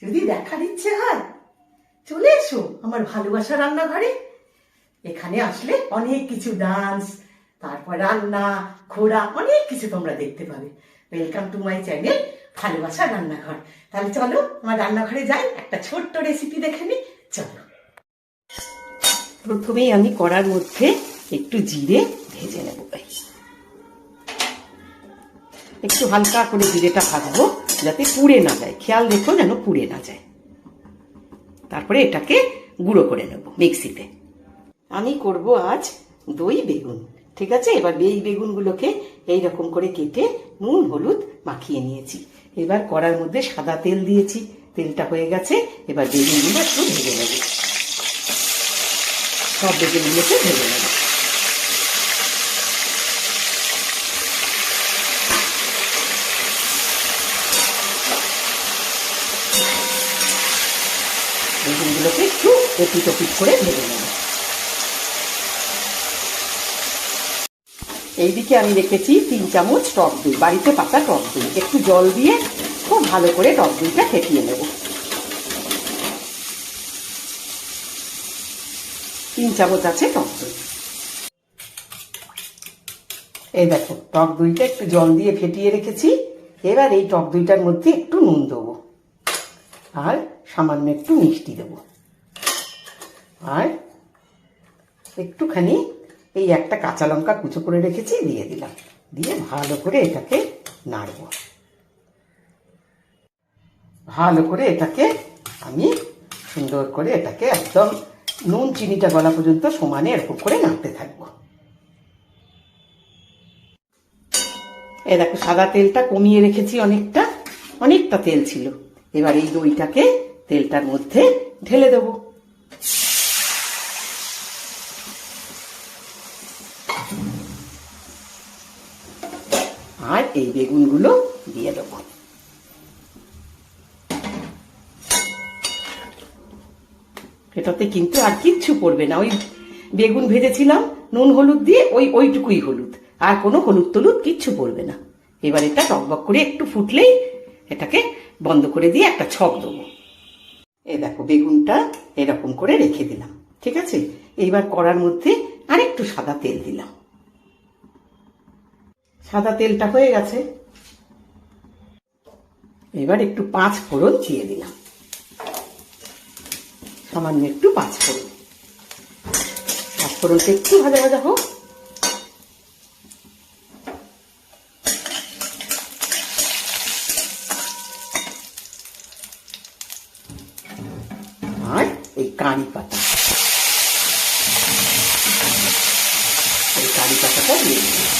যদি দেখার ইচ্ছে হয় চলে এসো আমার ভালোবাসা রান্নাঘরে। এখানে আসলে অনেক কিছু ডান্স, তারপর রান্না, ঘোরা, অনেক কিছু তোমরা দেখতে পাবে। ওয়েলকাম টু মাই চ্যানেল ভালোবাসা রান্নাঘর। তাহলে চলো আমার রান্নাঘরে যাই, একটা ছোট্ট রেসিপি দেখে নিই। চলো, প্রথমেই আমি কড়ার মধ্যে একটু জিরে ভেজে নেব। একটু হালকা করে জিরেটা ভাজবো যাতে পুড়ে না যায়, খেয়াল রেখো যেন পুড়ে না যায়। তারপরে এটাকে গুঁড়ো করে নেব মিক্সিতে। আমি করব আজ দই বেগুন, ঠিক আছে? এবার এই বেগুনগুলোকে এইরকম করে কেটে নুন হলুদ মাখিয়ে নিয়েছি। এবার কড়ার মধ্যে সাদা তেল দিয়েছি, তেলটা হয়ে গেছে। এবার বেগুনগুলো একটু ভেজে নেব, সব বেগুনগুলোকে ভেজে নেব। বেগুনগুলোকে একটু এপিট ওপিট করে ভেজে নেব। এইদিকে আমি রেখেছি 3 চামচ টক দই, বাড়িতে পাতা টক দই। একটু জল দিয়ে খুব ভালো করে টক দইটা ফেটিয়ে নেব। 3 চামচ আছে টক দই। এই দেখো টক দইটা একটু জল দিয়ে ফেটিয়ে রেখেছি। এবার এই টক দইটার মধ্যে একটু নুন দেবো আর সামান্য একটু মিষ্টি দেবো আর একটুখানি এই একটা কাঁচা লঙ্কা কুচো করে রেখেছি দিয়ে দিলাম। দিয়ে ভালো করে এটাকে নাড়ব। ভালো করে এটাকে আমি সুন্দর করে এটাকে একদম নুন চিনিটা গলা পর্যন্ত সমানে এরকম করে নাড়তে থাকবো। এই দেখো সাদা তেলটা কমিয়ে রেখেছি, অনেকটা তেল ছিল। এবার এই দইটাকে তেলটার মধ্যে ঢেলে দেবো। আর এই বেগুনগুলো দিয়ে দেবো। এটাতে কিন্তু আর কিচ্ছু পড়বে না, ওই বেগুন ভেজেছিলাম নুন হলুদ দিয়ে, ওইটুকুই হলুদ, আর কোনো হলুদ টলুদ কিচ্ছু পড়বে না। এবার এটা টকবক করে একটু ফুটলেই এটাকে বন্ধ করে দিয়ে একটা ছক দেবো। এই দেখো বেগুনটা এরকম করে রেখে দিলাম, ঠিক আছে? এইবার কড়ার মধ্যে আরেকটু সাদা তেল দিলাম। সাদা তেলটা হয়ে গেছে। এবার একটু 5 ফোড়ন দিয়ে দিলাম, সামান্য একটু 5 ফোড়ন। 5 ফোড়নটা একটু ভাজা ভাজা হোক। আর এই কারি পাতা, কারিপাতাটা দিয়ে দিলাম।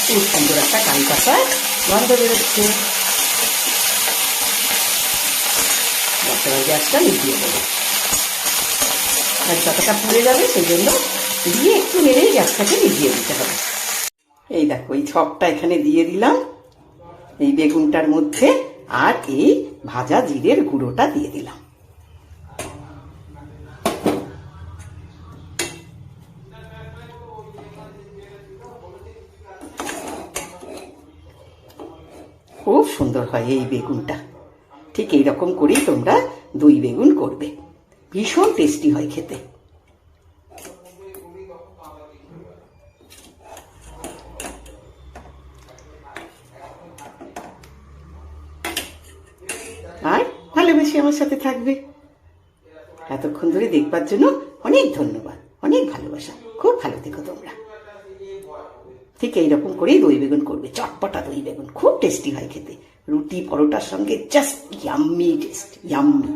খুব সুন্দর একটা কারি পাতা গন্ধ বেরোচ্ছে। গ্যাসটা নিভিয়ে দেবো, কারি পাতাটা পুড়ে যাবে, সেই জন্য দিয়ে একটু নেড়েই গ্যাসটাকে নিভিয়ে দিতে হবে। এই দেখো এই ছকটা এখানে দিয়ে দিলাম এই বেগুনটার মধ্যে, আর এই ভাজা জিরের গুঁড়োটা দিয়ে দিলাম। খুব সুন্দর হয় এই বেগুনটা। ঠিক এইরকম করেই তোমরা দই বেগুন করবে, ভীষণ টেস্টি হয় খেতে। আর ভালোবেসে আমার সাথে থাকবে। এতক্ষণ ধরে দেখবার জন্য অনেক ধন্যবাদ, অনেক ভালোবাসা। খুব ভালো থেকো তোমরা। ঠিক এইরকম করেই দই বেগুন করবে, চটপটা দই বেগুন, খুব টেস্টি হয় খেতে। রুটি পরোটার সঙ্গে জাস্ট ইয়াম্মি টেস্ট, ইয়াম্মি।